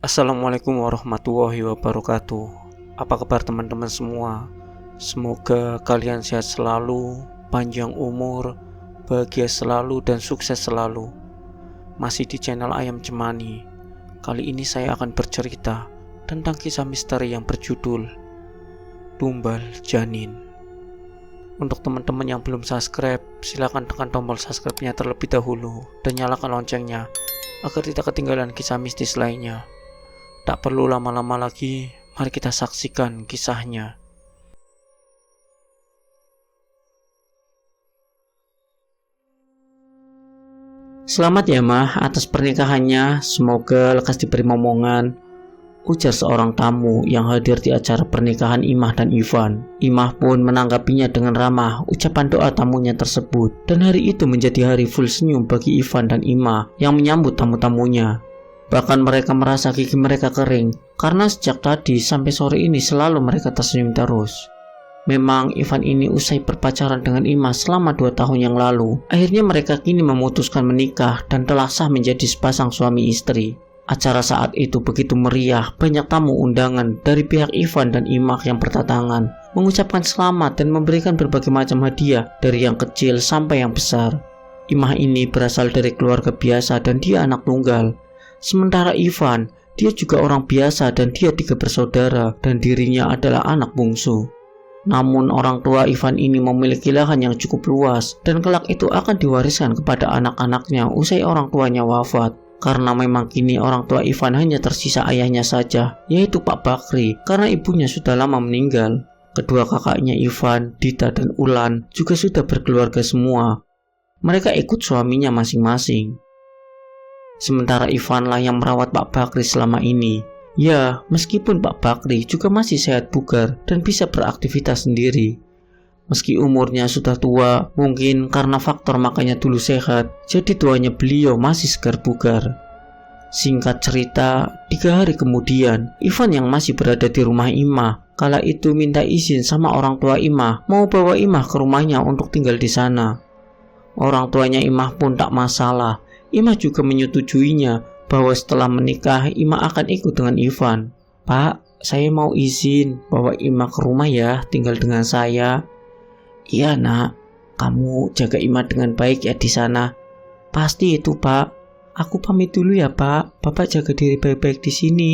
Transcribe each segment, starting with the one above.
Assalamualaikum warahmatullahi wabarakatuh. Apa kabar teman-teman semua? Semoga kalian sehat selalu, panjang umur, bahagia selalu, dan sukses selalu. Masih di channel Ayam Cemani. Kali ini saya akan bercerita tentang kisah misteri yang berjudul Tumbal Janin. Untuk teman-teman yang belum subscribe, silakan tekan tombol subscribe-nya terlebih dahulu dan nyalakan loncengnya agar tidak ketinggalan kisah mistis lainnya. Tak perlu lama-lama lagi, mari kita saksikan kisahnya. Selamat ya Mah atas pernikahannya, semoga lekas diberi momongan, ujar seorang tamu yang hadir di acara pernikahan Imah dan Ivan. Imah pun menanggapinya dengan ramah ucapan doa tamunya tersebut, dan hari itu menjadi hari full senyum bagi Ivan dan Imah yang menyambut tamu-tamunya. Bahkan mereka merasa gigi mereka kering, karena sejak tadi sampai sore ini selalu mereka tersenyum terus. Memang Ivan ini usai berpacaran dengan Imah selama 2 tahun yang lalu. Akhirnya mereka kini memutuskan menikah dan telah sah menjadi sepasang suami istri. Acara saat itu begitu meriah, banyak tamu undangan dari pihak Ivan dan Imah yang berdatangan, mengucapkan selamat dan memberikan berbagai macam hadiah dari yang kecil sampai yang besar. Imah ini berasal dari keluarga biasa dan dia anak tunggal. Sementara Ivan, dia juga orang biasa dan dia 3 bersaudara dan dirinya adalah anak bungsu. Namun orang tua Ivan ini memiliki lahan yang cukup luas dan kelak itu akan diwariskan kepada anak-anaknya usai orang tuanya wafat. Karena memang kini orang tua Ivan hanya tersisa ayahnya saja, yaitu Pak Bakri, karena ibunya sudah lama meninggal. Kedua kakaknya Ivan, Dita dan Ulan juga sudah berkeluarga semua. Mereka ikut suaminya masing-masing. Sementara Ivan lah yang merawat Pak Bakri selama ini. Ya, meskipun Pak Bakri juga masih sehat bugar dan bisa beraktivitas sendiri. Meski umurnya sudah tua, mungkin karena faktor makanya dulu sehat, jadi tuanya beliau masih segar bugar. Singkat cerita, 3 hari kemudian, Ivan yang masih berada di rumah Imah, kala itu minta izin sama orang tua Imah, mau bawa Imah ke rumahnya untuk tinggal di sana. Orang tuanya Imah pun tak masalah. Imah juga menyetujuinya bahwa setelah menikah Imah akan ikut dengan Ivan. Pak, saya mau izin bawa Imah ke rumah ya, tinggal dengan saya. Iya nak, kamu jaga Imah dengan baik ya di sana. Pasti itu Pak. Aku pamit dulu ya Pak. Bapak jaga diri baik-baik di sini,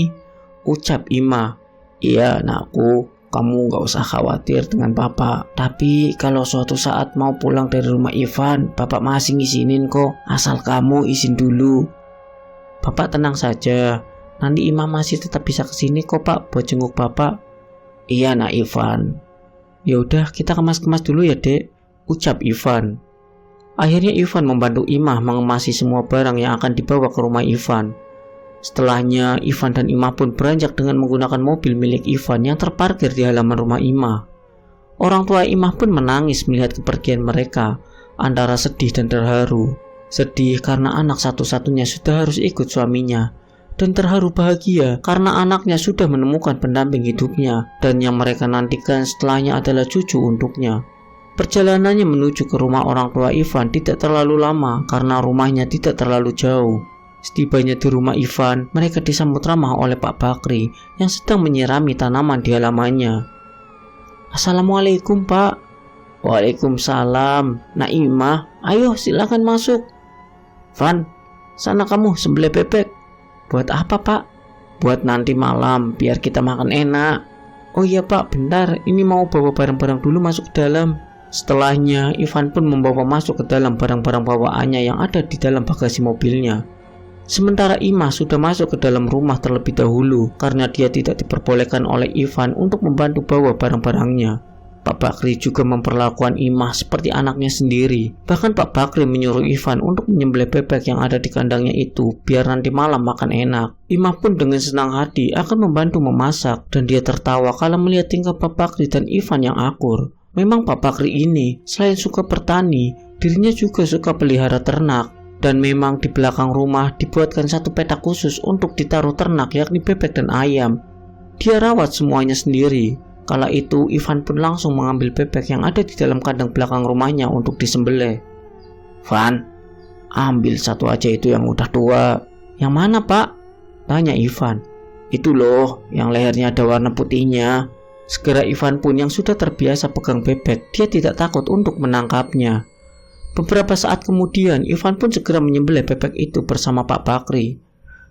ucap Imah. Iya anakku, kamu gak usah khawatir dengan Papa. Tapi kalau suatu saat mau pulang dari rumah Ivan, Bapak masih ngizinin kok. Asal kamu izin dulu. Bapak tenang saja. Nanti Imah masih tetap bisa kesini kok Pak buat jenguk Bapak. Iya nak Ivan. Ya udah kita kemas-kemas dulu ya dek, ucap Ivan. Akhirnya Ivan membantu Imah mengemasi semua barang yang akan dibawa ke rumah Ivan. Setelahnya, Ivan dan Imah pun beranjak dengan menggunakan mobil milik Ivan yang terparkir di halaman rumah Imah. Orang tua Imah pun menangis melihat kepergian mereka, antara sedih dan terharu. Sedih karena anak satu-satunya sudah harus ikut suaminya, dan terharu bahagia karena anaknya sudah menemukan pendamping hidupnya, dan yang mereka nantikan setelahnya adalah cucu untuknya. Perjalanannya menuju ke rumah orang tua Ivan tidak terlalu lama karena rumahnya tidak terlalu jauh. Setibanya di rumah Ivan, mereka disambut ramah oleh Pak Bakri yang sedang menyirami tanaman di halamannya. Assalamualaikum Pak. Waalaikumsalam. Naimah, ayo silakan masuk. Van, sana kamu sembelih bebek. Buat apa Pak? Buat nanti malam, biar kita makan enak. Oh iya Pak, bentar, ini mau bawa barang-barang dulu masuk ke dalam. Setelahnya, Ivan pun membawa masuk ke dalam barang-barang bawaannya yang ada di dalam bagasi mobilnya. Sementara Imah sudah masuk ke dalam rumah terlebih dahulu karena dia tidak diperbolehkan oleh Ivan untuk membantu bawa barang-barangnya. Pak Bakri juga memperlakukan Imah seperti anaknya sendiri. Bahkan Pak Bakri menyuruh Ivan untuk menyembelih bebek yang ada di kandangnya itu biar nanti malam makan enak. Imah pun dengan senang hati akan membantu memasak dan dia tertawa kalau melihat tingkah Pak Bakri dan Ivan yang akur. Memang Pak Bakri ini selain suka bertani, dirinya juga suka pelihara ternak. Dan memang di belakang rumah dibuatkan satu petak khusus untuk ditaruh ternak yakni bebek dan ayam. Dia rawat semuanya sendiri. Kala itu Ivan pun langsung mengambil bebek yang ada di dalam kandang belakang rumahnya untuk disembelih. Van, ambil satu aja itu yang udah tua. Yang mana Pak? Tanya Ivan. Itu loh, yang lehernya ada warna putihnya. Segera Ivan pun yang sudah terbiasa pegang bebek, dia tidak takut untuk menangkapnya. Beberapa saat kemudian, Ivan pun segera menyembelih bebek itu bersama Pak Bakri.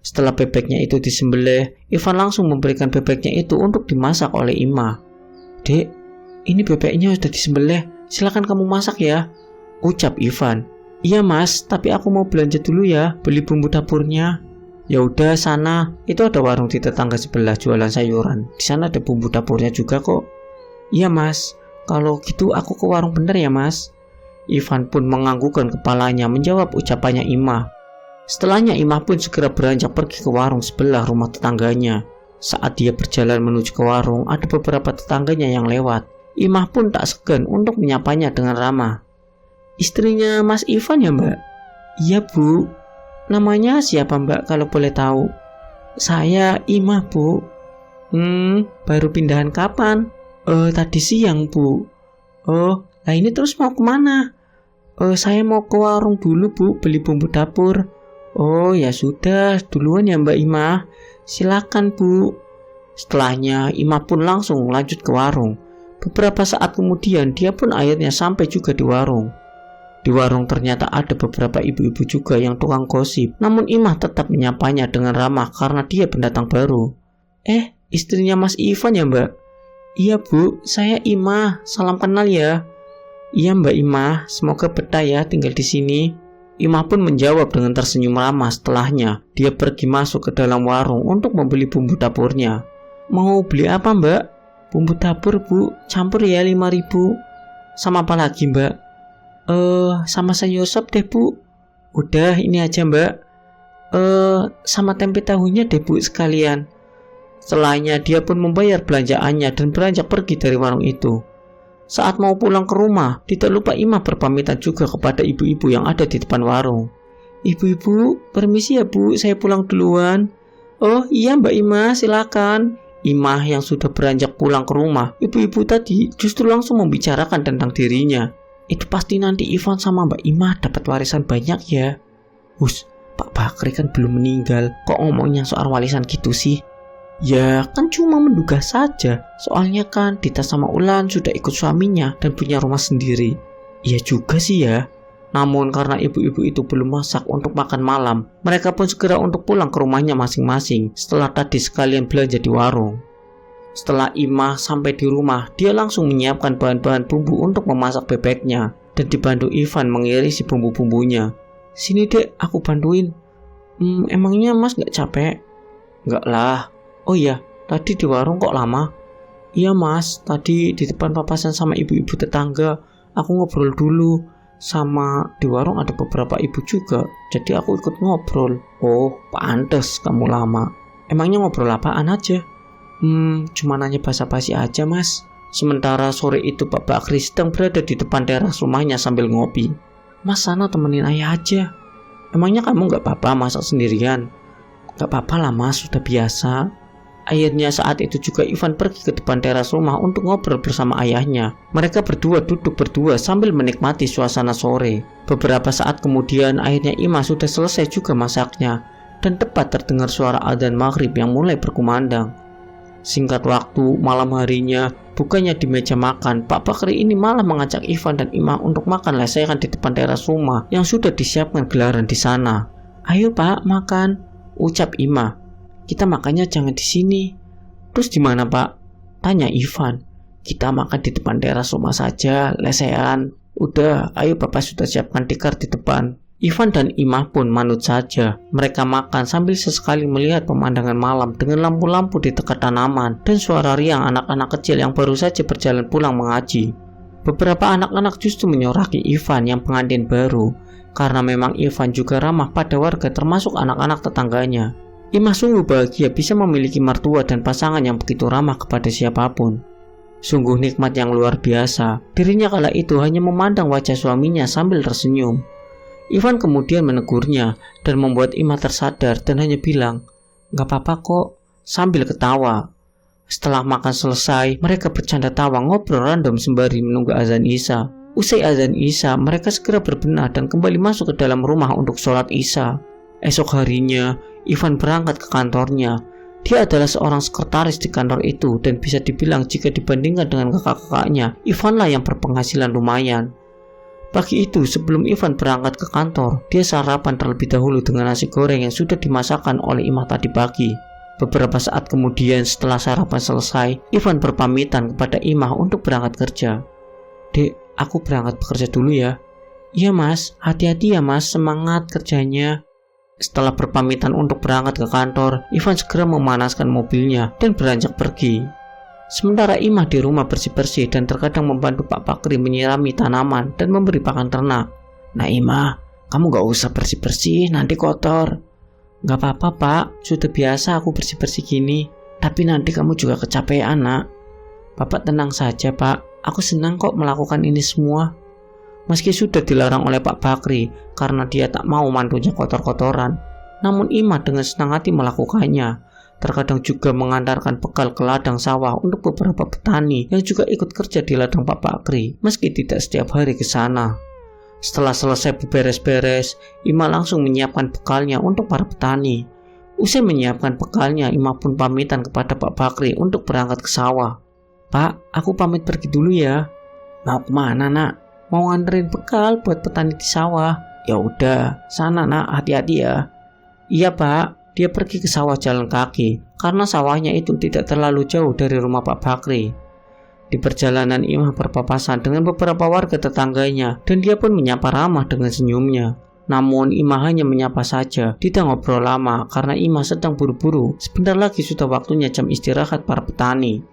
Setelah bebeknya itu disembelih, Ivan langsung memberikan bebeknya itu untuk dimasak oleh Imah. "Dek, ini bebeknya sudah disembelih, silakan kamu masak ya," ucap Ivan. "Iya mas, tapi aku mau belanja dulu ya, beli bumbu dapurnya." "Ya udah sana, itu ada warung di tetangga sebelah jualan sayuran. Di sana ada bumbu dapurnya juga kok." "Iya mas, kalau gitu aku ke warung bener ya mas." Ivan pun menganggukkan kepalanya menjawab ucapannya Imah. Setelahnya Imah pun segera beranjak pergi ke warung sebelah rumah tetangganya. Saat dia berjalan menuju ke warung, ada beberapa tetangganya yang lewat. Imah pun tak segan untuk menyapanya dengan ramah. "Istrinya Mas Ivan ya mbak?" "Iya bu." "Namanya siapa mbak kalau boleh tahu?" "Saya Imah bu." Baru pindahan kapan?" Tadi siang bu." "Oh, lah ini terus mau kemana?" Saya mau ke warung dulu bu, beli bumbu dapur." "Oh ya sudah, duluan ya mbak Imah. Silakan bu." Setelahnya Imah pun langsung lanjut ke warung. Beberapa saat kemudian dia pun akhirnya sampai juga di warung. Di warung ternyata ada beberapa ibu-ibu juga yang tukang gosip. Namun Imah tetap menyapanya dengan ramah karena dia pendatang baru. Istrinya Mas Ivan ya mbak?" "Iya bu, saya Imah, salam kenal ya." "Iya mbak Imah, semoga betah ya tinggal di sini." Imah pun menjawab dengan tersenyum ramah. Setelahnya dia pergi masuk ke dalam warung untuk membeli bumbu dapurnya. "Mau beli apa mbak?" "Bumbu dapur bu, campur ya 5.000. "Sama apa lagi mbak?" Sama sayur sop deh bu." "Udah ini aja mbak." Sama tempe tahunya deh bu sekalian." Setelahnya dia pun membayar belanjaannya dan beranjak pergi dari warung itu. Saat mau pulang ke rumah, tidak lupa Imah berpamitan juga kepada ibu-ibu yang ada di depan warung. "Ibu-ibu, permisi ya bu, saya pulang duluan." "Oh iya mbak Imah, silakan." Imah yang sudah beranjak pulang ke rumah, ibu-ibu tadi justru langsung membicarakan tentang dirinya. "Itu pasti nanti Ivan sama mbak Imah dapat warisan banyak ya." "Hus, Pak Bakri kan belum meninggal, kok ngomongnya soal warisan gitu sih?" "Ya kan cuma menduga saja, soalnya kan Dita sama Ulan sudah ikut suaminya dan punya rumah sendiri." "Iya juga sih ya." Namun karena ibu-ibu itu belum masak untuk makan malam, mereka pun segera untuk pulang ke rumahnya masing-masing setelah tadi sekalian belanja di warung. Setelah Imah sampai di rumah, dia langsung menyiapkan bahan-bahan bumbu untuk memasak bebeknya dan dibantu Ivan mengirisi bumbu-bumbunya. "Sini dek, aku bantuin." Emangnya mas gak capek?" "Enggak lah." "Oh iya, tadi di warung kok lama?" "Iya mas, tadi di depan papasan sama ibu-ibu tetangga. Aku ngobrol dulu. Sama di warung ada beberapa ibu juga, jadi aku ikut ngobrol." "Oh, pantes kamu lama. Emangnya ngobrol apaan aja?" Cuma nanya basa-basi aja mas." Sementara sore itu Pak Bakri sedang berada di depan teras rumahnya sambil ngopi. "Mas sana temenin ayah aja." "Emangnya kamu gak apa-apa masak sendirian?" "Gak apa-apa lah mas, sudah biasa." Akhirnya saat itu juga Ivan pergi ke depan teras rumah untuk ngobrol bersama ayahnya. Mereka berdua duduk berdua sambil menikmati suasana sore. Beberapa saat kemudian akhirnya Imah sudah selesai juga masaknya, dan tepat terdengar suara adzan maghrib yang mulai berkumandang. Singkat waktu, malam harinya, bukannya di meja makan, Pak Bakri ini malah mengajak Ivan dan Imah untuk makan lesehan di depan teras rumah yang sudah disiapkan gelaran di sana. "Ayo pak, makan," ucap Imah. "Kita makannya jangan di sini." "Terus di mana pak?" tanya Ivan. "Kita makan di depan teras rumah saja, lesehan." "Udah, ayo bapak sudah siapkan tikar di depan." Ivan dan Imah pun manut saja. Mereka makan sambil sesekali melihat pemandangan malam dengan lampu-lampu di dekat tanaman dan suara riang anak-anak kecil yang baru saja berjalan pulang mengaji. Beberapa anak-anak justru menyoraki Ivan yang pengantin baru, karena memang Ivan juga ramah pada warga termasuk anak-anak tetangganya. Imah sungguh bahagia bisa memiliki mertua dan pasangan yang begitu ramah kepada siapapun. Sungguh nikmat yang luar biasa. Dirinya kala itu hanya memandang wajah suaminya sambil tersenyum. Ivan kemudian menegurnya dan membuat Imah tersadar dan hanya bilang, "Gak apa-apa kok," sambil ketawa. Setelah makan selesai, mereka bercanda tawa ngobrol random sembari menunggu azan Isya. Usai azan Isya, mereka segera berbenah dan kembali masuk ke dalam rumah untuk sholat Isya. Esok harinya, Ivan berangkat ke kantornya. Dia adalah seorang sekretaris di kantor itu dan bisa dibilang jika dibandingkan dengan kakak-kakaknya, Ivan lah yang berpenghasilan lumayan. Pagi itu sebelum Ivan berangkat ke kantor, dia sarapan terlebih dahulu dengan nasi goreng yang sudah dimasakkan oleh Imah tadi pagi. Beberapa saat kemudian setelah sarapan selesai, Ivan berpamitan kepada Imah untuk berangkat kerja. "Dek, aku berangkat bekerja dulu ya." "Iya mas, hati-hati ya mas, semangat kerjanya." Setelah berpamitan untuk berangkat ke kantor, Ivan segera memanaskan mobilnya dan beranjak pergi. Sementara Imah di rumah bersih-bersih dan terkadang membantu Pak Bakri menyirami tanaman dan memberi pakan ternak. "Nah Imah, kamu gak usah bersih-bersih, nanti kotor." "Gak apa-apa Pak, sudah biasa aku bersih-bersih gini. Tapi nanti kamu juga kecapean nak." "Bapak tenang saja Pak, aku senang kok melakukan ini semua." Meski sudah dilarang oleh Pak Bakri karena dia tak mau mantunya kotor-kotoran, namun Imah dengan senang hati melakukannya. Terkadang juga mengantarkan bekal ke ladang sawah untuk beberapa petani yang juga ikut kerja di ladang Pak Bakri, meski tidak setiap hari ke sana. Setelah selesai beberes-beres, Imah langsung menyiapkan bekalnya untuk para petani. Usai menyiapkan bekalnya, Imah pun pamitan kepada Pak Bakri untuk berangkat ke sawah. "Pak, aku pamit pergi dulu ya." "Mau kemana nak?" "Mau nganterin bekal buat petani di sawah." "Ya udah, sana nak, hati-hati ya." "Iya Pak." Dia pergi ke sawah jalan kaki karena sawahnya itu tidak terlalu jauh dari rumah Pak Bakri. Di perjalanan Imah berpapasan dengan beberapa warga tetangganya dan dia pun menyapa ramah dengan senyumnya. Namun Imah hanya menyapa saja, tidak ngobrol lama karena Imah sedang buru-buru. Sebentar lagi sudah waktunya jam istirahat para petani.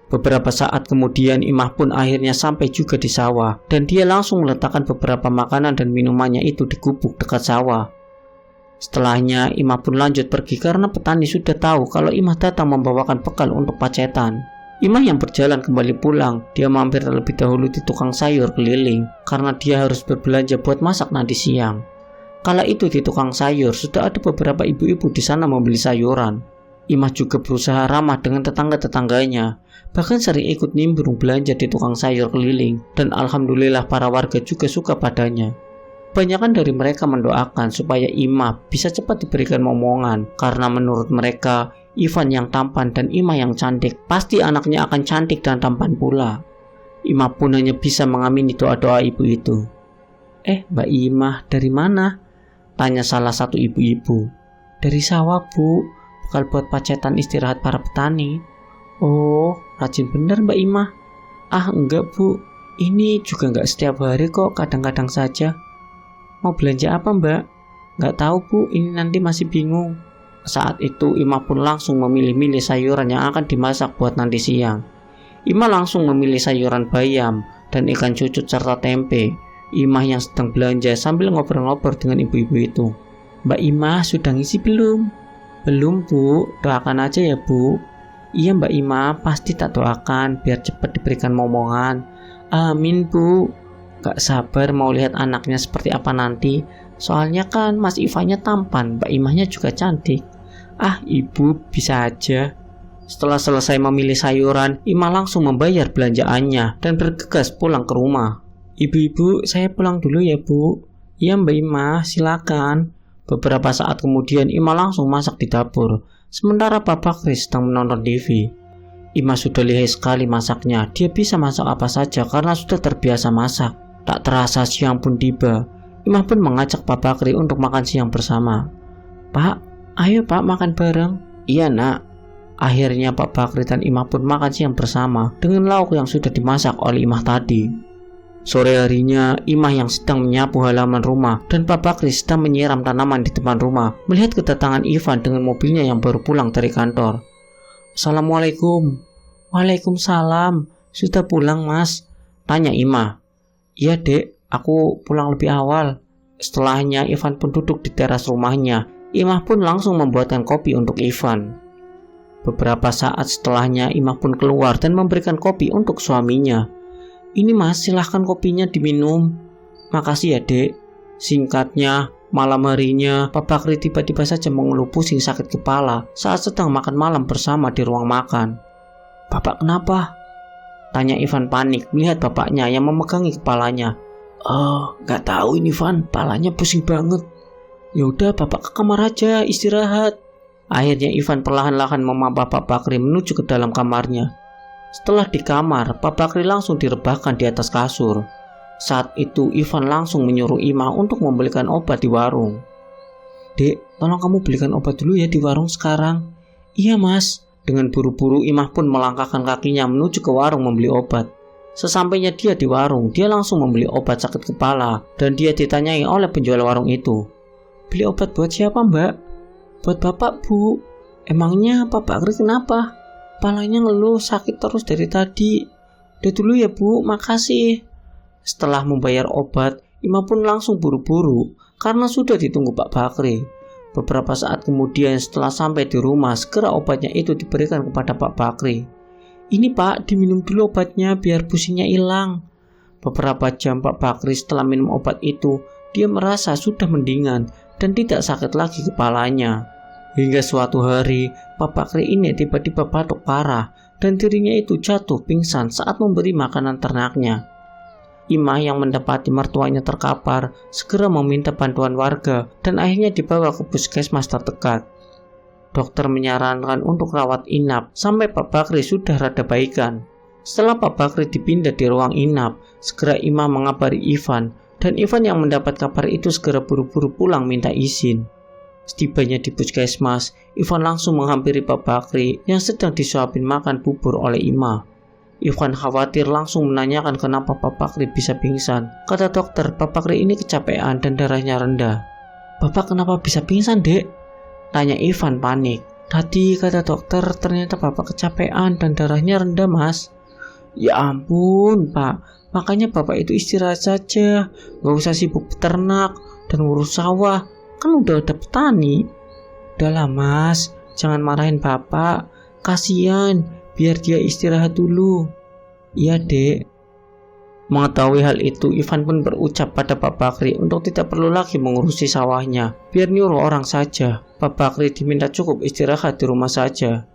Beberapa saat kemudian Imah pun akhirnya sampai juga di sawah dan dia langsung meletakkan beberapa makanan dan minumannya itu di gubuk dekat sawah. Setelahnya Imah pun lanjut pergi karena petani sudah tahu kalau Imah datang membawakan bekal untuk pacetan. Imah yang berjalan kembali pulang, dia mampir terlebih dahulu di tukang sayur keliling karena dia harus berbelanja buat masak nanti siang. Kala itu di tukang sayur sudah ada beberapa ibu-ibu di sana membeli sayuran. Imah juga berusaha ramah dengan tetangga-tetangganya, bahkan sering ikut nimbrung belanja di tukang sayur keliling dan alhamdulillah para warga juga suka padanya. Kebanyakan dari mereka mendoakan supaya Imah bisa cepat diberikan momongan karena menurut mereka Ivan yang tampan dan Imah yang cantik pasti anaknya akan cantik dan tampan pula. Imah pun hanya bisa mengamini doa-doa ibu itu. Mbak Imah dari mana?" tanya salah satu ibu-ibu. "Dari sawah Bu, bekal buat pacetan istirahat para petani." "Oh, rajin bener Mbak Imah." "Ah enggak Bu, ini juga enggak setiap hari kok, kadang-kadang saja." "Mau belanja apa Mbak?" "Nggak tahu Bu, ini nanti masih bingung." Saat itu Imah pun langsung memilih-milih sayuran yang akan dimasak buat nanti siang. Imah langsung memilih sayuran bayam dan ikan cucut serta tempe. Imah yang sedang belanja sambil ngobrol-ngobrol dengan ibu-ibu itu. "Mbak Imah sudah ngisi belum?" "Belum Bu, doakan aja ya Bu." "Iya Mbak Imah, pasti tak doakan biar cepat diberikan momongan." "Amin Bu. Gak sabar mau lihat anaknya seperti apa nanti. Soalnya kan Mas Ivannya tampan, Mbak Imahnya juga cantik." "Ah ibu, bisa aja." Setelah selesai memilih sayuran, Imah langsung membayar belanjaannya dan bergegas pulang ke rumah. "Ibu-ibu, saya pulang dulu ya Bu." "Iya Mbak Imah, silakan." Beberapa saat kemudian Imah langsung masak di dapur, sementara Pak Bakri sedang menonton TV. Imah sudah lihai sekali masaknya, dia bisa masak apa saja karena sudah terbiasa masak. Tak terasa siang pun tiba. Imah pun mengajak Pak Bakri untuk makan siang bersama. "Pak, ayo Pak makan bareng." "Iya nak." Akhirnya Pak Bakri dan Imah pun makan siang bersama dengan lauk yang sudah dimasak oleh Imah tadi. Sore harinya Imah yang sedang menyapu halaman rumah dan Pak Bakri sedang menyiram tanaman di depan rumah melihat kedatangan Ivan dengan mobilnya yang baru pulang dari kantor. "Assalamualaikum." "Waalaikumsalam. Sudah pulang Mas?" tanya Imah. "Iya dek, aku pulang lebih awal." Setelahnya Ivan pun duduk di teras rumahnya. Imah pun langsung membuatkan kopi untuk Ivan. Beberapa saat setelahnya Imah pun keluar dan memberikan kopi untuk suaminya. "Ini Mas, silahkan kopinya diminum." "Makasih ya dek." Singkatnya, malam harinya Pak Bakri tiba-tiba saja mengeluh pusing sakit kepala saat sedang makan malam bersama di ruang makan. "Bapak kenapa?" tanya Ivan panik melihat bapaknya yang memegangi kepalanya. "Oh, nggak tahu ini Van, kepalanya pusing banget." "Ya udah, Bapak ke kamar aja istirahat." Akhirnya Ivan perlahan-lahan memampa Pak Bakri menuju ke dalam kamarnya. Setelah di kamar, Pak Bakri langsung direbahkan di atas kasur. Saat itu Ivan langsung menyuruh Imah untuk membelikan obat di warung. "Dek, tolong kamu belikan obat dulu ya di warung sekarang." "Iya mas." Dengan buru-buru Imah pun melangkahkan kakinya menuju ke warung membeli obat. Sesampainya dia di warung, dia langsung membeli obat sakit kepala dan dia ditanyai oleh penjual warung itu. "Beli obat buat siapa mbak?" "Buat bapak bu." "Emangnya Pak Bakri kenapa?" "Kepalanya ngeluh sakit terus dari tadi." "Udah dulu ya bu, makasih." Setelah membayar obat, Imah pun langsung buru-buru karena sudah ditunggu Pak Bakri. Beberapa saat kemudian setelah sampai di rumah, segera obatnya itu diberikan kepada Pak Bakri. "Ini pak, diminum dulu obatnya biar pusingnya hilang." Beberapa jam Pak Bakri setelah minum obat itu, dia merasa sudah mendingan dan tidak sakit lagi kepalanya. Hingga suatu hari, Pak Bakri ini tiba-tiba batuk parah dan dirinya itu jatuh pingsan saat memberi makanan ternaknya. Imah yang mendapati mertuanya terkapar segera meminta bantuan warga dan akhirnya dibawa ke puskesmas terdekat. Dokter menyarankan untuk rawat inap sampai Pak Bakri sudah rada baikan. Setelah Pak Bakri dipindah di ruang inap, segera Imah mengabari Ivan dan Ivan yang mendapat kabar itu segera buru-buru pulang minta izin. Setibanya di puskesmas, Ivan langsung menghampiri Pak Bakri yang sedang disuapin makan bubur oleh Imah. Ivan khawatir langsung menanyakan kenapa Pak Bakri bisa pingsan. Kata dokter, Pak Bakri ini kecapean dan darahnya rendah. "Bapak kenapa bisa pingsan dek?" tanya Ivan panik. "Tadi kata dokter ternyata bapak kecapean dan darahnya rendah mas." "Ya ampun pak, makanya bapak itu istirahat saja, gak usah sibuk beternak dan ngurus sawah. Kan udah ada petani." "Udahlah mas, jangan marahin bapak, kasihan, biar dia istirahat dulu." "Iya dek." Mengetahui hal itu, Ivan pun berucap pada Pak Bakri untuk tidak perlu lagi mengurusi sawahnya, biar nyuruh orang saja. Pak Bakri diminta cukup istirahat di rumah saja.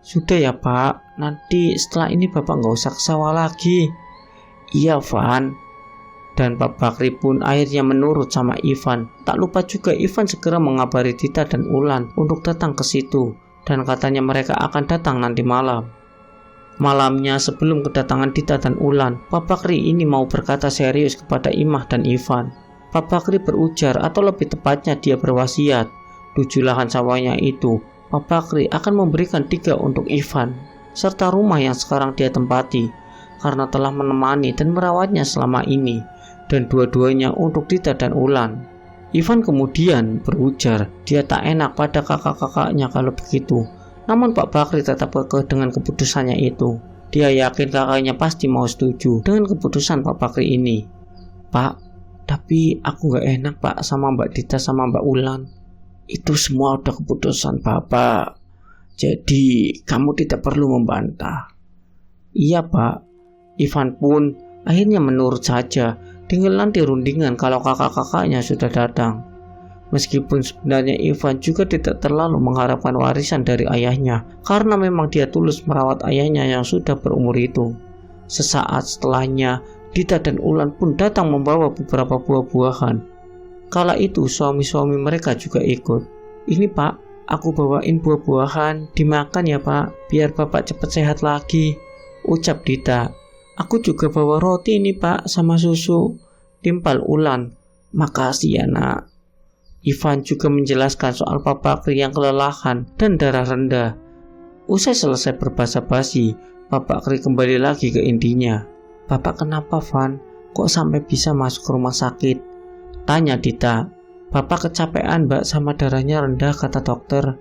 "Sudah ya pak, nanti setelah ini bapak gak usah ke sawah lagi." "Iya Van." Dan Pak Bakri pun akhirnya menurut sama Ivan. Tak lupa juga Ivan segera mengabari Dita dan Ulan untuk datang ke situ, dan katanya mereka akan datang nanti malam. Malamnya sebelum kedatangan Dita dan Ulan, Pak Bakri ini mau berkata serius kepada Imah dan Ivan. Pak Bakri berujar, atau lebih tepatnya dia berwasiat, 7 lahan sawahnya itu Pak Bakri akan memberikan 3 untuk Ivan, serta rumah yang sekarang dia tempati, karena telah menemani dan merawatnya selama ini, dan dua-duanya untuk Dita dan Ulan. Ivan kemudian berujar, dia tak enak pada kakak-kakaknya kalau begitu. Namun Pak Bakri tetap kekeh dengan keputusannya itu. Dia yakin kakaknya pasti mau setuju dengan keputusan Pak Bakri ini. "Pak, tapi aku gak enak pak sama Mbak Dita sama Mbak Ulan." "Itu semua udah keputusan bapak, jadi kamu tidak perlu membantah." "Iya pak." Ivan pun akhirnya menurut saja dengan nanti rundingan kalau kakak-kakaknya sudah datang. Meskipun sebenarnya Ivan juga tidak terlalu mengharapkan warisan dari ayahnya, karena memang dia tulus merawat ayahnya yang sudah berumur itu. Sesaat setelahnya, Dita dan Ulan pun datang membawa beberapa buah-buahan. Kala itu suami-suami mereka juga ikut. "Ini pak, aku bawain buah-buahan, dimakan ya pak, biar bapak cepat sehat lagi," ucap Dita. "Aku juga bawa roti ini pak sama susu," timpal Ulan. "Makasih ya nak." Ivan juga menjelaskan soal Pak Bakri yang kelelahan dan darah rendah. Usai selesai berbasa-basi, Pak Bakri kembali lagi ke intinya. "Bapak kenapa Van? Kok sampai bisa masuk ke rumah sakit?" tanya Dita. "Bapak kecapean mbak sama darahnya rendah," kata dokter.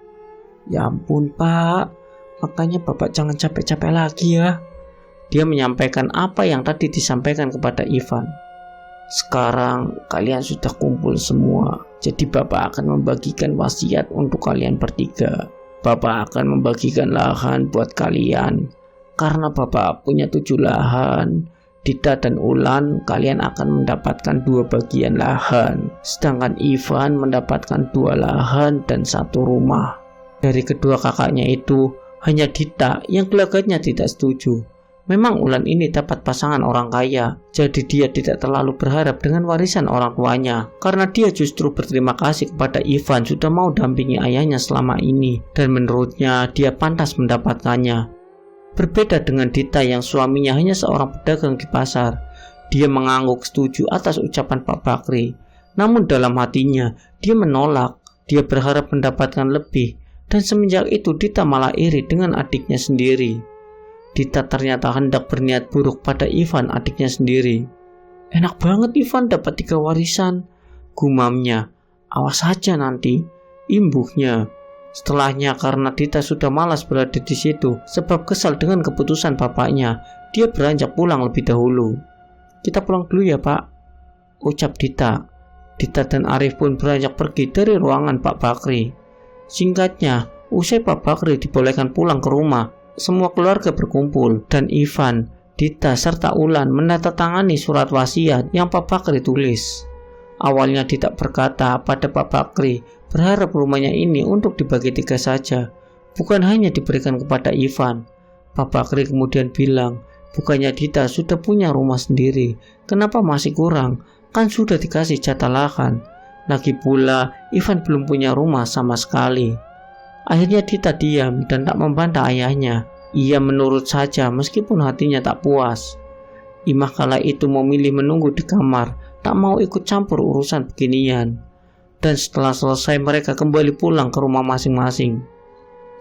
"Ya ampun pak, makanya bapak jangan capek-capek lagi ya." Dia menyampaikan apa yang tadi disampaikan kepada Ivan. "Sekarang kalian sudah kumpul semua, jadi bapak akan membagikan wasiat untuk kalian bertiga. Bapak akan membagikan lahan buat kalian. Karena bapak punya 7 lahan, Dita dan Ulan kalian akan mendapatkan 2 bagian lahan, sedangkan Ivan mendapatkan 2 lahan dan 1 rumah." Dari kedua kakaknya itu, hanya Dita yang gelagatnya tidak setuju. Memang Ulan ini dapat pasangan orang kaya, jadi dia tidak terlalu berharap dengan warisan orang tuanya, karena dia justru berterima kasih kepada Ivan sudah mau dampingi ayahnya selama ini, dan menurutnya dia pantas mendapatkannya. Berbeda dengan Dita yang suaminya hanya seorang pedagang di pasar, dia mengangguk setuju atas ucapan Pak Bakri. Namun dalam hatinya, dia menolak, dia berharap mendapatkan lebih, dan semenjak itu Dita malah iri dengan adiknya sendiri. Dita ternyata hendak berniat buruk pada Ivan, adiknya sendiri. Enak banget Ivan dapat 3 warisan, gumamnya. Awas saja nanti, imbuhnya. Setelahnya karena Dita sudah malas berada di situ sebab kesal dengan keputusan bapaknya, dia beranjak pulang lebih dahulu. Kita pulang dulu ya Pak, ucap Dita. Dita dan Arif pun beranjak pergi dari ruangan Pak Bakri. Singkatnya, usai Pak Bakri dibolehkan pulang ke rumah, semua keluarga berkumpul dan Ivan, Dita serta Ulan menandatangani surat wasiat yang Pak Bakri tulis. Awalnya Dita berkata pada Pak Bakri berharap rumahnya ini untuk dibagi 3 saja, bukan hanya diberikan kepada Ivan. Pak Bakri kemudian bilang, bukannya Dita sudah punya rumah sendiri, kenapa masih kurang? Kan sudah dikasih jatah lahan. Lagi pula Ivan belum punya rumah sama sekali. Akhirnya Dita diam dan tak membantah ayahnya. Ia menurut saja meskipun hatinya tak puas. Imah kala itu memilih menunggu di kamar, tak mau ikut campur urusan beginian. Dan setelah selesai mereka kembali pulang ke rumah masing-masing.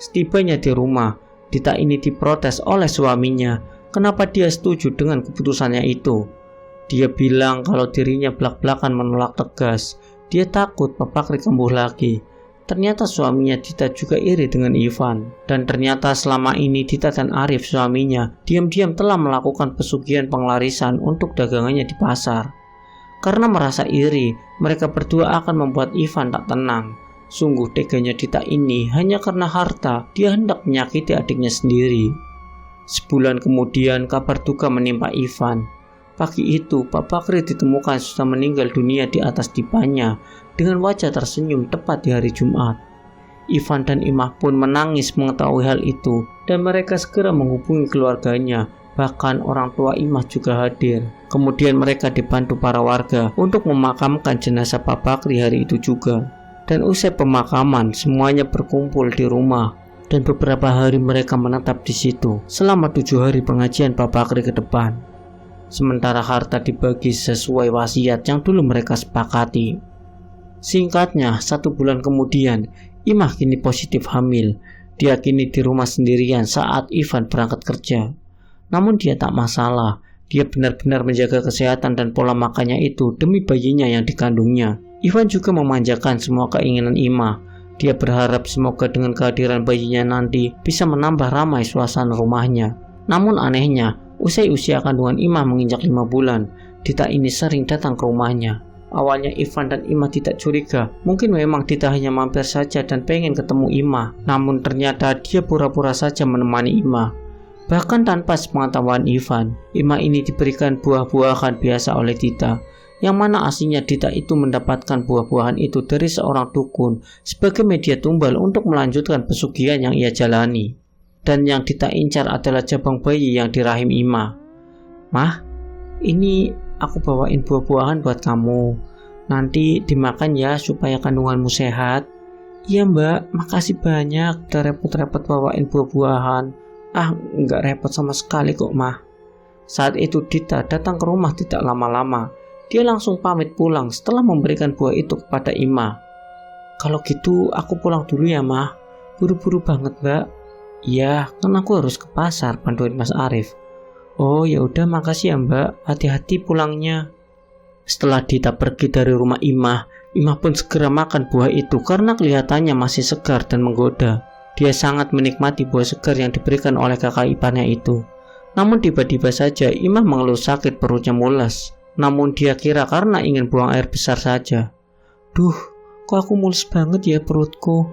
Setibanya di rumah, Dita ini diprotes oleh suaminya. Kenapa dia setuju dengan keputusannya itu? Dia bilang kalau dirinya belak-belakan menolak tegas. Dia takut Pak Bakri kambuh lagi. Ternyata suaminya Dita juga iri dengan Ivan. Dan ternyata selama ini Dita dan Arif suaminya diam-diam telah melakukan pesugihan penglarisan untuk dagangannya di pasar. Karena merasa iri, mereka berdua akan membuat Ivan tak tenang. Sungguh teganya Dita ini hanya karena harta, dia hendak menyakiti adiknya sendiri. Sebulan kemudian kabar duka menimpa Ivan. Pagi itu Pak Bakri ditemukan sudah meninggal dunia di atas dipanya dengan wajah tersenyum tepat di hari Jumat. Ivan dan Imah pun menangis mengetahui hal itu dan mereka segera menghubungi keluarganya, bahkan orang tua Imah juga hadir. Kemudian mereka dibantu para warga untuk memakamkan jenazah Pak Bakri hari itu juga. Dan usai pemakaman semuanya berkumpul di rumah dan beberapa hari mereka menetap di situ selama 7 hari pengajian Pak Bakri ke depan. Sementara harta dibagi sesuai wasiat yang dulu mereka sepakati. Singkatnya, 1 bulan kemudian, Imah kini positif hamil. Dia kini di rumah sendirian saat Ivan berangkat kerja. Namun dia tak masalah. Dia benar-benar menjaga kesehatan dan pola makannya itu demi bayinya yang dikandungnya. Ivan juga memanjakan semua keinginan Imah. Dia berharap semoga dengan kehadiran bayinya nanti bisa menambah ramai suasana rumahnya. Namun anehnya, usai usia kandungan Imah menginjak 5 bulan, Dita ini sering datang ke rumahnya. Awalnya Ivan dan Imah tidak curiga, mungkin memang Dita hanya mampir saja dan pengen ketemu Imah. Namun ternyata dia pura-pura saja menemani Imah. Bahkan tanpa sepengetahuan Ivan, Imah ini diberikan buah-buahan biasa oleh Dita, yang mana aslinya Dita itu mendapatkan buah-buahan itu dari seorang dukun sebagai media tumbal untuk melanjutkan pesugihan yang ia jalani. Dan yang Dita incar adalah jabang bayi yang di rahim Imah. Mah, ini aku bawain buah-buahan buat kamu. Nanti dimakan ya supaya kandunganmu sehat. Iya mbak, makasih banyak udah repot-repot bawain buah-buahan. Enggak repot sama sekali kok mah. Saat itu Dita datang ke rumah tidak lama-lama. Dia langsung pamit pulang setelah memberikan buah itu kepada Imah. Kalau gitu aku pulang dulu ya mah. Buru-buru banget mbak. Iya, kan aku harus ke pasar bantuin Mas Arif. Oh ya udah makasih ya mbak, hati-hati pulangnya. Setelah Dita pergi dari rumah Imah pun segera makan buah itu karena kelihatannya masih segar dan menggoda. Dia sangat menikmati buah segar yang diberikan oleh kakak iparnya itu. Namun tiba-tiba saja Imah mengeluh sakit perutnya mules. Namun dia kira karena ingin buang air besar saja. Duh, kok aku mules banget ya perutku,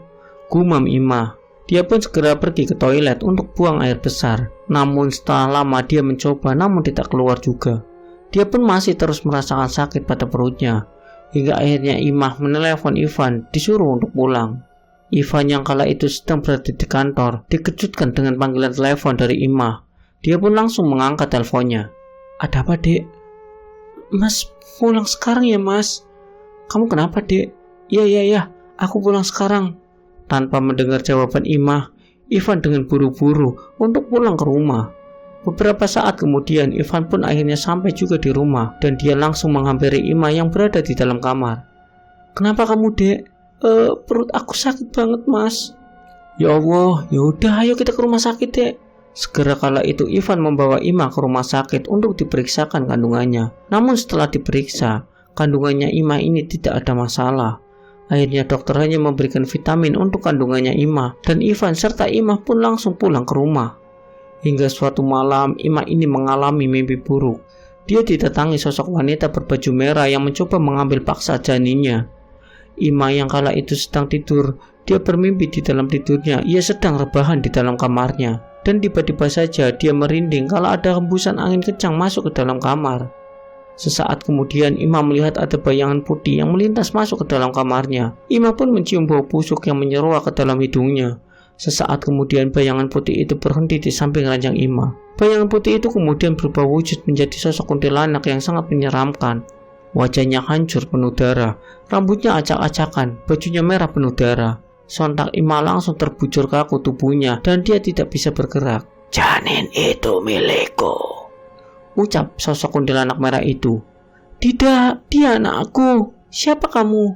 gumam Imah. Dia pun segera pergi ke toilet untuk buang air besar. Namun setelah lama dia mencoba namun tidak keluar juga. Dia pun masih terus merasakan sakit pada perutnya. Hingga akhirnya Imah menelepon Ivan disuruh untuk pulang. Ivan yang kala itu sedang berada di kantor dikejutkan dengan panggilan telepon dari Imah. Dia pun langsung mengangkat teleponnya. Ada apa, Dek? Mas pulang sekarang ya, Mas? Kamu kenapa, Dek? Iya, aku pulang sekarang. Tanpa mendengar jawaban Imah, Ivan dengan buru-buru untuk pulang ke rumah. Beberapa saat kemudian Ivan pun akhirnya sampai juga di rumah dan dia langsung menghampiri Imah yang berada di dalam kamar. Kenapa kamu, Dek? Perut aku sakit banget, Mas. Ya Allah, ya udah ayo kita ke rumah sakit, Dek. Segera kala itu Ivan membawa Imah ke rumah sakit untuk diperiksakan kandungannya. Namun setelah diperiksa, kandungannya Imah ini tidak ada masalah. Akhirnya dokter hanya memberikan vitamin untuk kandungannya Imah dan Ivan serta Imah pun langsung pulang ke rumah. Hingga suatu malam Imah ini mengalami mimpi buruk. Dia didatangi sosok wanita berbaju merah yang mencoba mengambil paksa janinnya. Imah yang kala itu sedang tidur. Dia bermimpi di dalam tidurnya ia sedang rebahan di dalam kamarnya. Dan tiba-tiba saja dia merinding kalau ada hembusan angin kencang masuk ke dalam kamar. Sesaat kemudian Imah melihat ada bayangan putih yang melintas masuk ke dalam kamarnya. Imah pun mencium bau busuk yang menyeruak ke dalam hidungnya. Sesaat kemudian bayangan putih itu berhenti di samping ranjang Imah. Bayangan putih itu kemudian berubah wujud menjadi sosok kuntilanak yang sangat menyeramkan. Wajahnya hancur penuh darah, rambutnya acak-acakan, bajunya merah penuh darah. Sontak Imah langsung terbujur kaku tubuhnya dan dia tidak bisa bergerak. Janin itu milikku, ucap sosok kuntilanak merah itu. Tidak, dia anakku. Siapa kamu?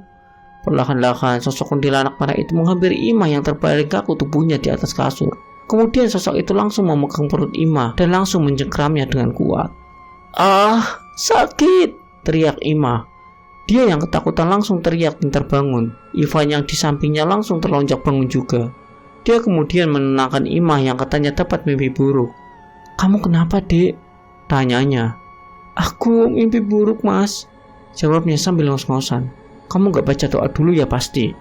Perlahan-lahan sosok kuntilanak merah itu menghampiri Imah yang terbaring kaku tubuhnya di atas kasur. Kemudian sosok itu langsung memegang perut Imah dan langsung mencengkramnya dengan kuat. Ah, sakit, teriak Imah. Dia yang ketakutan langsung teriak dan terbangun. Ivan yang di sampingnya langsung terlonjak bangun juga. Dia kemudian menenangkan Imah yang katanya dapat mimpi buruk. Kamu kenapa, Dek? Tanyanya. Aku mimpi buruk, Mas, jawabnya sambil ngos-ngosan. Kamu gak baca doa dulu ya pasti?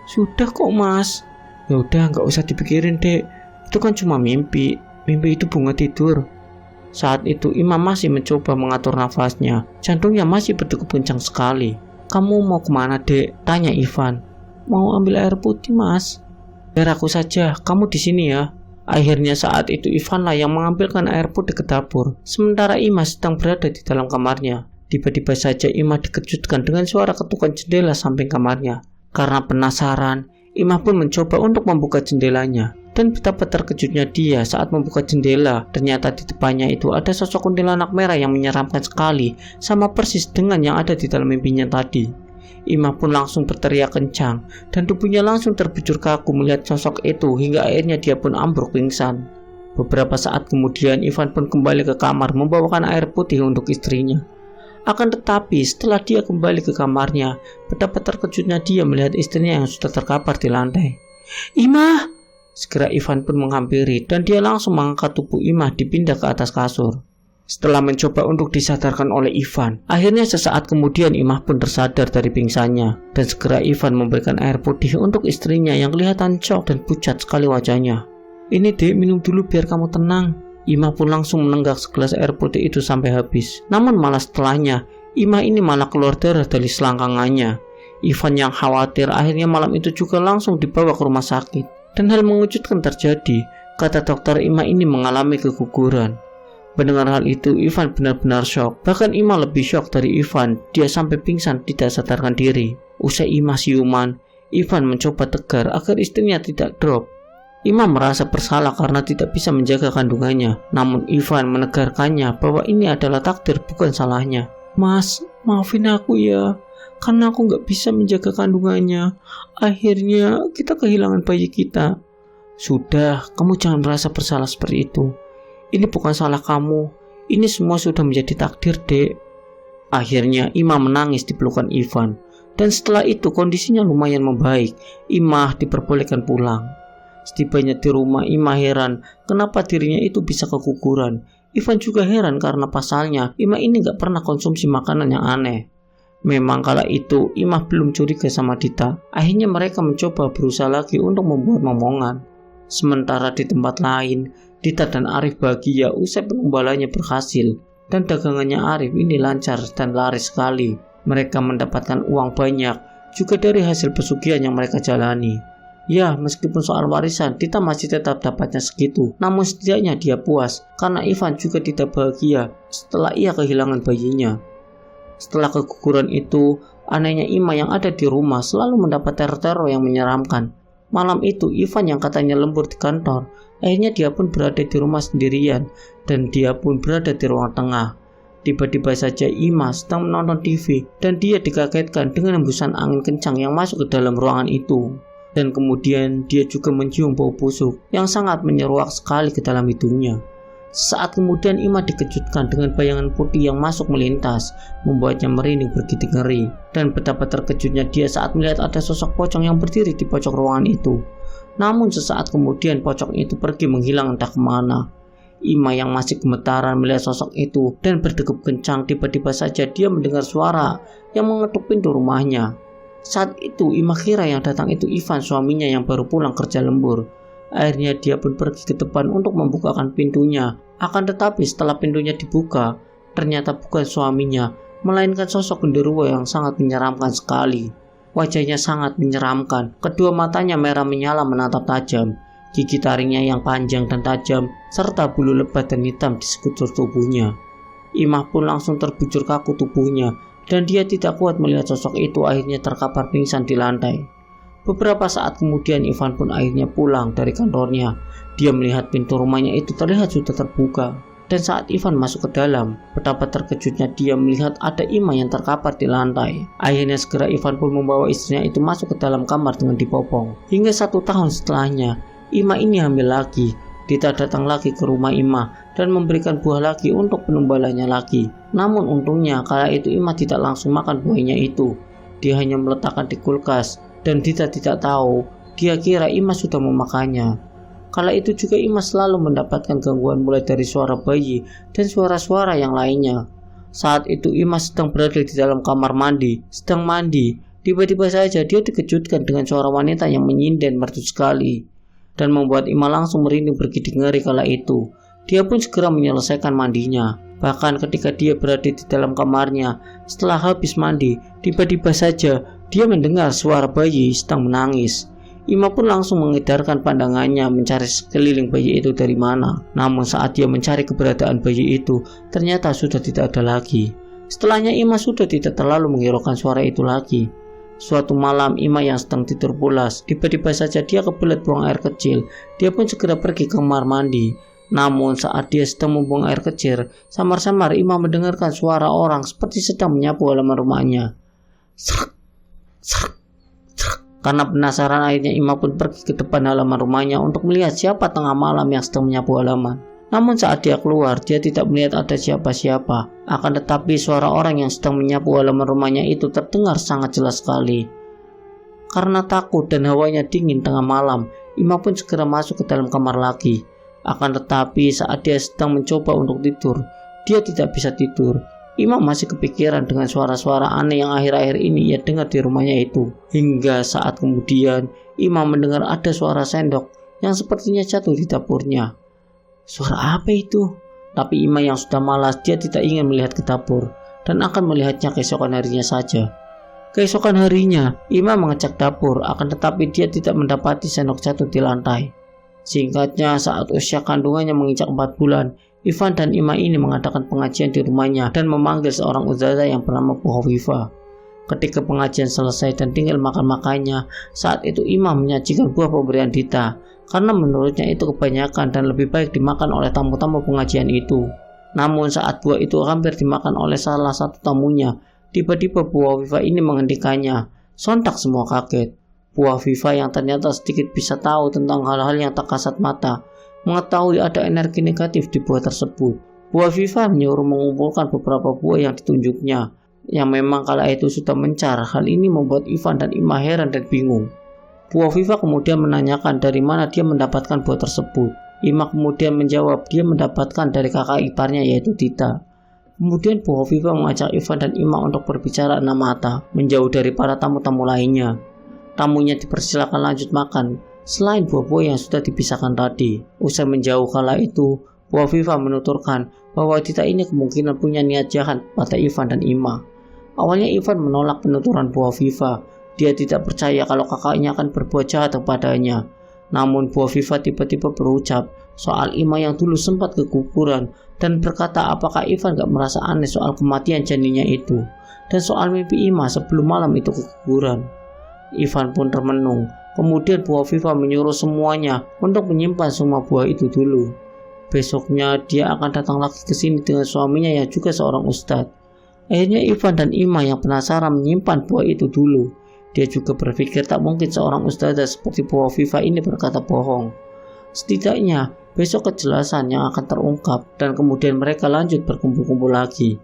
Sudah kok, Mas. Ya udah, gak usah dipikirin, Dek. Itu kan cuma mimpi. Mimpi itu bunga tidur. Saat itu Imam masih mencoba mengatur nafasnya. Jantungnya masih berdegup kencang sekali. Kamu mau kemana, Dek? Tanya Ivan. Mau ambil air putih, Mas. Biar aku saja, kamu di sini ya. Akhirnya saat itu Ivanlah yang mengambilkan air putih ke dapur. Sementara Imah sedang berada di dalam kamarnya. Tiba-tiba saja Imah dikejutkan dengan suara ketukan jendela samping kamarnya. Karena penasaran, Imah pun mencoba untuk membuka jendelanya. Dan betapa terkejutnya dia saat membuka jendela. Ternyata di depannya itu ada sosok kuntilanak merah yang menyeramkan sekali, sama persis dengan yang ada di dalam mimpinya tadi. Imah pun langsung berteriak kencang dan tubuhnya langsung terbujur kaku melihat sosok itu hingga akhirnya dia pun ambruk pingsan. Beberapa saat kemudian Ivan pun kembali ke kamar membawakan air putih untuk istrinya. Akan tetapi setelah dia kembali ke kamarnya, betapa terkejutnya dia melihat istrinya yang sudah terkapar di lantai. Imah! Segera Ivan pun menghampiri dan dia langsung mengangkat tubuh Imah dipindah ke atas kasur. Setelah mencoba untuk disadarkan oleh Ivan, akhirnya sesaat kemudian Imah pun tersadar dari pingsannya. Dan segera Ivan memberikan air putih untuk istrinya yang kelihatan shock dan pucat sekali wajahnya. Ini, Dek, minum dulu biar kamu tenang. Imah pun langsung menenggak segelas air putih itu sampai habis. Namun malah setelahnya, Imah ini malah keluar darah dari selangkangannya. Ivan yang khawatir akhirnya malam itu juga langsung dibawa ke rumah sakit. Dan hal mengejutkan terjadi, kata dokter Imah ini mengalami keguguran. Mendengar hal itu, Ivan benar-benar syok. Bahkan Imah lebih syok dari Ivan, dia sampai pingsan tidak sadarkan diri. Usai Imah siuman, Ivan mencoba tegar agar istrinya tidak drop. Imah merasa bersalah karena tidak bisa menjaga kandungannya. Namun Ivan menegarkannya bahwa ini adalah takdir bukan salahnya. Mas, maafin aku ya, karena aku gak bisa menjaga kandungannya. Akhirnya kita kehilangan bayi kita. Sudah, kamu jangan merasa bersalah seperti itu. Ini bukan salah kamu. Ini semua sudah menjadi takdir, Dek. Akhirnya Imah menangis di pelukan Ivan. Dan setelah itu kondisinya lumayan membaik. Imah diperbolehkan pulang. Setibanya di rumah, Imah heran kenapa dirinya itu bisa keguguran. Ivan juga heran karena pasalnya Imah ini gak pernah konsumsi makanan yang aneh. Memang kala itu Imah belum curiga sama Dita. Akhirnya mereka mencoba berusaha lagi untuk membuat momongan. Sementara di tempat lain, Dita dan Arif bahagia usai penumbalannya berhasil. Dan dagangannya Arif ini lancar dan laris sekali. Mereka mendapatkan uang banyak juga dari hasil pesugihan yang mereka jalani. Ya, meskipun soal warisan, Tita masih tetap dapatnya segitu. Namun setidaknya dia puas, karena Ivan juga tidak bahagia setelah ia kehilangan bayinya. Setelah keguguran itu, anehnya Ima yang ada di rumah selalu mendapat teror-teror yang menyeramkan. Malam itu, Ivan yang katanya lembur di kantor, akhirnya dia pun berada di rumah sendirian, dan dia pun berada di ruang tengah. Tiba-tiba saja Ima sedang menonton TV, dan dia dikagetkan dengan hembusan angin kencang yang masuk ke dalam ruangan itu. Dan kemudian dia juga mencium bau busuk yang sangat menyeruak sekali ke dalam hidungnya. Saat kemudian Ima dikejutkan dengan bayangan putih yang masuk melintas, membuatnya merinding bergidik ngeri. Dan betapa terkejutnya dia saat melihat ada sosok pocong yang berdiri di pojok ruangan itu. Namun sesaat kemudian pocong itu pergi menghilang entah kemana. Ima yang masih gemetaran melihat sosok itu dan berdegup kencang, tiba-tiba saja dia mendengar suara yang mengetuk pintu rumahnya. Saat itu Ima kira yang datang itu Ivan, suaminya yang baru pulang kerja lembur. Akhirnya dia pun pergi ke depan untuk membukakan pintunya. Akan tetapi setelah pintunya dibuka, ternyata bukan suaminya, melainkan sosok genderuwo yang sangat menyeramkan sekali. Wajahnya sangat menyeramkan, kedua matanya merah menyala menatap tajam. Gigi taringnya yang panjang dan tajam, serta bulu lebat dan hitam di sekujur tubuhnya. Imah pun langsung terbujur kaku tubuhnya, dan dia tidak kuat melihat sosok itu, akhirnya terkapar pingsan di lantai. Beberapa saat kemudian Ivan pun akhirnya pulang dari kantornya. Dia melihat pintu rumahnya itu terlihat sudah terbuka. Dan saat Ivan masuk ke dalam, betapa terkejutnya dia melihat ada Ima yang terkapar di lantai. Akhirnya segera Ivan pun membawa istrinya itu masuk ke dalam kamar dengan dipopong. Hingga 1 tahun setelahnya, Ima ini hamil lagi. Tita datang lagi ke rumah Ima dan memberikan buah lagi untuk penumbalannya lagi. Namun untungnya kala itu Ima tidak langsung makan buahnya itu. Dia hanya meletakkan di kulkas dan Tita tidak tahu. Dia kira Ima sudah memakannya. Kala itu juga Ima selalu mendapatkan gangguan mulai dari suara bayi dan suara-suara yang lainnya. Saat itu Ima sedang berada di dalam kamar mandi, sedang mandi. Tiba-tiba saja dia dikejutkan dengan suara wanita yang menyinden merdu sekali, dan membuat Ima langsung merinding bergidik ngeri kala itu. Dia pun segera menyelesaikan mandinya. Bahkan ketika dia berada di dalam kamarnya, setelah habis mandi, tiba-tiba saja dia mendengar suara bayi sedang menangis. Ima pun langsung mengedarkan pandangannya mencari sekeliling bayi itu dari mana. Namun saat dia mencari keberadaan bayi itu, ternyata sudah tidak ada lagi. Setelahnya Ima sudah tidak terlalu menghiraukan suara itu lagi. Suatu malam Ima yang sedang tidur pulas, tiba-tiba saja dia kebelet buang air kecil. Dia pun segera pergi ke kamar mandi. Namun saat dia sedang membuang air kecil, samar-samar Ima mendengarkan suara orang seperti sedang menyapu halaman rumahnya. Serak, serak, serak. Karena penasaran, akhirnya Ima pun pergi ke depan halaman rumahnya untuk melihat siapa tengah malam yang sedang menyapu halaman. Namun saat dia keluar, dia tidak melihat ada siapa-siapa. Akan tetapi suara orang yang sedang menyapu halaman rumahnya itu terdengar sangat jelas sekali. Karena takut dan hawanya dingin tengah malam, Ima pun segera masuk ke dalam kamar lagi. Akan tetapi saat dia sedang mencoba untuk tidur, dia tidak bisa tidur. Ima masih kepikiran dengan suara-suara aneh yang akhir-akhir ini ia dengar di rumahnya itu. Hingga saat kemudian, Ima mendengar ada suara sendok yang sepertinya jatuh di dapurnya. Suara apa itu? Tapi Ima yang sudah malas, dia tidak ingin melihat ke dapur dan akan melihatnya keesokan harinya saja. Keesokan harinya, Ima mengecek dapur, akan tetapi dia tidak mendapati sendok jatuh di lantai. Singkatnya, saat usia kandungannya menginjak 4 bulan, Ivan dan Ima ini mengadakan pengajian di rumahnya dan memanggil seorang ustazah yang bernama Bu Hovifa. Ketika pengajian selesai dan tinggal makan-makannya, saat itu Ima menyajikan buah pemberian Dita, karena menurutnya itu kebanyakan dan lebih baik dimakan oleh tamu-tamu pengajian itu. Namun saat buah itu hampir dimakan oleh salah satu tamunya, tiba-tiba Bu Hovifa ini menghentikannya. Sontak semua kaget. Bu Hovifa yang ternyata sedikit bisa tahu tentang hal-hal yang tak kasat mata, mengetahui ada energi negatif di buah tersebut. Bu Hovifa menyuruh mengumpulkan beberapa buah yang ditunjuknya, yang memang kala itu sudah mencar. Hal ini membuat Ivan dan Ima heran dan bingung. Bu Hovifa kemudian menanyakan dari mana dia mendapatkan buah tersebut. Ima kemudian menjawab dia mendapatkan dari kakak iparnya yaitu Dita. Kemudian Bu Hovifa mengajak Ivan dan Ima untuk berbicara 6 mata, menjauh dari para tamu-tamu lainnya. Tamunya dipersilakan lanjut makan, selain buah-buah yang sudah dipisahkan tadi. Usai menjauh kala itu, Bu Hovifa menuturkan bahwa Dita ini kemungkinan punya niat jahat pada Ivan dan Ima. Awalnya Ivan menolak penuturan Bu Hovifa. Dia tidak percaya kalau kakaknya akan berbuat jahat kepadanya. Namun Bu Afifah tiba-tiba berucap soal Ima yang dulu sempat keguguran dan berkata apakah Ivan gak merasa aneh soal kematian janinnya itu dan soal mimpi Ima sebelum malam itu keguguran. Ivan pun termenung. Kemudian Bu Afifah menyuruh semuanya untuk menyimpan semua buah itu dulu. Besoknya dia akan datang lagi ke sini dengan suaminya yang juga seorang ustadz. Akhirnya Ivan dan Ima yang penasaran menyimpan buah itu dulu. Dia juga berpikir tak mungkin seorang ustadzah seperti Bu Afifah ini berkata bohong. Setidaknya besok kejelasan yang akan terungkap dan kemudian mereka lanjut berkumpul-kumpul lagi.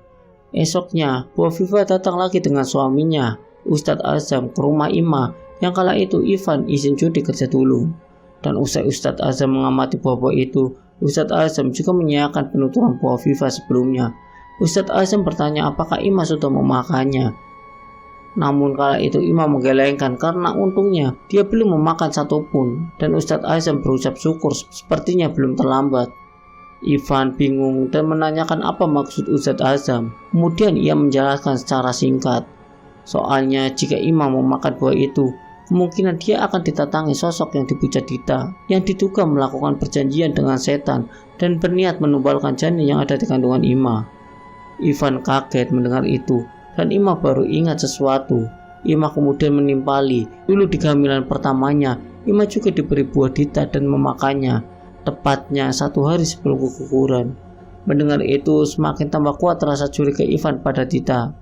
Esoknya Bu Afifah datang lagi dengan suaminya Ustadz Azam ke rumah Ima yang kala itu Ivan izin cuti kerja dulu. Dan usai Ustadz Azam mengamati buah-buah itu, Ustadz Azam juga menyiapkan penuturan Bu Afifah sebelumnya. Ustadz Azam bertanya apakah Ima sudah memakannya. Namun kala itu Ima menggelengkan karena untungnya dia belum memakan satupun. Dan Ustadz Azam berucap syukur sepertinya belum terlambat. Ivan bingung dan menanyakan apa maksud Ustadz Azam. Kemudian ia menjelaskan secara singkat. Soalnya jika Ima memakan buah itu, kemungkinan dia akan ditatangi sosok yang dipuja Dita, yang diduga melakukan perjanjian dengan setan dan berniat menumbalkan janin yang ada di kandungan Ima. Ivan kaget mendengar itu, dan Ima baru ingat sesuatu. Ima kemudian menimpali, dulu di kehamilan pertamanya, Ima juga diberi buah Dita dan memakannya, tepatnya 1 hari sebelum keguguran. Mendengar itu, semakin tambah kuat rasa curiga Ivan pada Dita.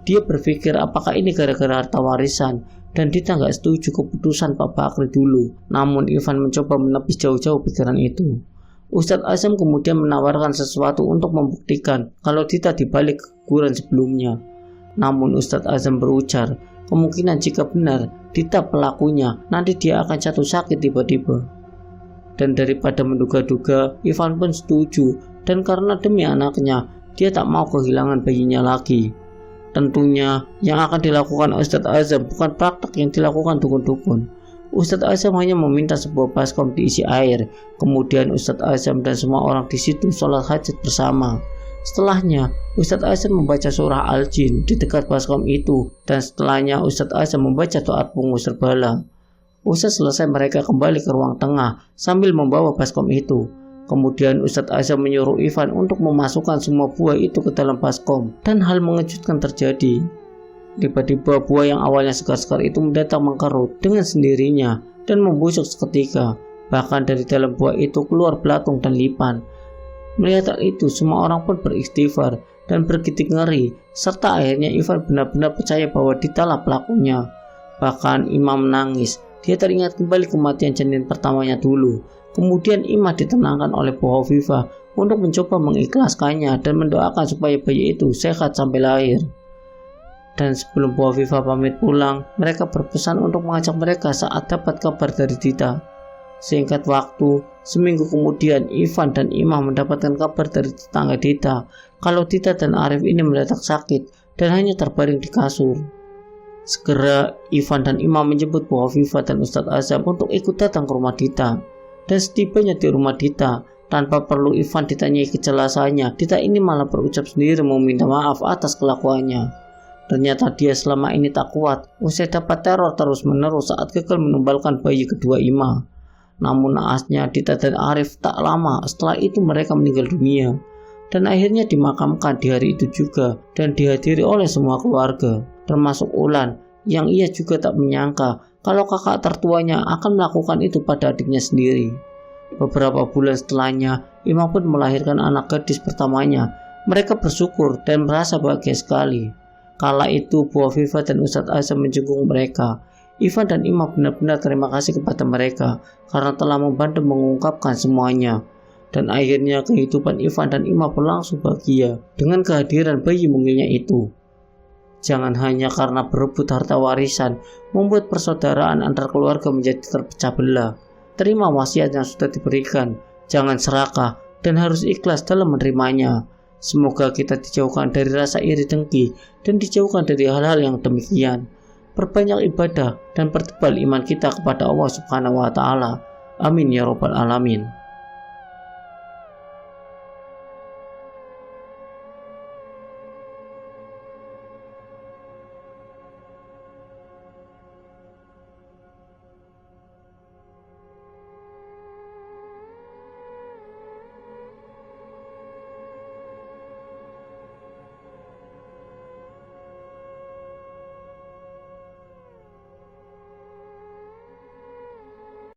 Dia berpikir apakah ini gara-gara harta warisan dan Dita gak setuju keputusan Pak Bakri dulu. Namun Ivan mencoba menepis jauh-jauh pikiran itu. Ustadz Azam kemudian menawarkan sesuatu untuk membuktikan kalau Dita dibalik keguguran sebelumnya. Namun Ustadz Azam berujar, kemungkinan jika benar Dita pelakunya, nanti dia akan jatuh sakit tiba-tiba. Dan daripada menduga-duga, Ivan pun setuju, dan karena demi anaknya, dia tak mau kehilangan bayinya lagi. Tentunya yang akan dilakukan Ustadz Azam bukan praktek yang dilakukan dukun-dukun. Ustadz Azam hanya meminta sebuah baskom diisi air. Kemudian Ustadz Azam dan semua orang di situ sholat hajat bersama. Setelahnya Ustadz Azam membaca surah Al-Jin di dekat baskom itu, dan setelahnya Ustadz Azam membaca doa pengusir bala. Usai selesai mereka kembali ke ruang tengah sambil membawa baskom itu. Kemudian Ustadz Azam menyuruh Ivan untuk memasukkan semua buah itu ke dalam baskom, dan hal mengejutkan terjadi. Tiba-tiba buah yang awalnya segar-segar itu mendadak mengkerut dengan sendirinya dan membusuk seketika. Bahkan dari dalam buah itu keluar belatung dan lipan. Melihat hal itu, semua orang pun beristighfar dan bergidik ngeri, serta akhirnya Ivan benar-benar percaya bahwa Ditalah pelakunya. Bahkan Imam menangis, dia teringat kembali kematian janin pertamanya dulu. Kemudian Ima ditenangkan oleh Bu Afifah untuk mencoba mengikhlaskannya dan mendoakan supaya bayi itu sehat sampai lahir. Dan sebelum Bu Afifah pamit pulang, mereka berpesan untuk mengajak mereka saat dapat kabar dari Dita. Singkat waktu, seminggu kemudian Ivan dan Ima mendapatkan kabar dari tetangga Dita kalau Dita dan Arif ini mendadak sakit dan hanya terbaring di kasur. Segera Ivan dan Ima menjemput Bu Afifah dan Ustadz Azam untuk ikut datang ke rumah Dita. Dan setibanya di rumah Dita, tanpa perlu Ivan ditanyai kejelasannya, Dita ini malah berucap sendiri meminta maaf atas kelakuannya. Ternyata dia selama ini tak kuat, usai dapat teror terus-menerus saat gagal menumbalkan bayi kedua Ima. Namun naasnya Dita dan Arif tak lama setelah itu mereka meninggal dunia. Dan akhirnya dimakamkan di hari itu juga dan dihadiri oleh semua keluarga, termasuk Ulan, yang ia juga tak menyangka kalau kakak tertuanya akan melakukan itu pada adiknya sendiri. Beberapa bulan setelahnya, Ima pun melahirkan anak gadis pertamanya. Mereka bersyukur dan merasa bahagia sekali. Kala itu Bu Afifah dan Ustadz Azam menjenguk mereka. Ivan dan Ima benar-benar terima kasih kepada mereka karena telah membantu mengungkapkan semuanya. Dan akhirnya kehidupan Ivan dan Ima berlangsung bahagia dengan kehadiran bayi mungilnya itu. Jangan hanya karena berebut harta warisan membuat persaudaraan antar keluarga menjadi terpecah belah. Terima wasiat yang sudah diberikan, jangan serakah dan harus ikhlas dalam menerimanya. Semoga kita dijauhkan dari rasa iri dengki dan dijauhkan dari hal-hal yang demikian. Perbanyak ibadah dan pertebal iman kita kepada Allah Subhanahu wa Ta'ala. Amin ya Rabbal Alamin.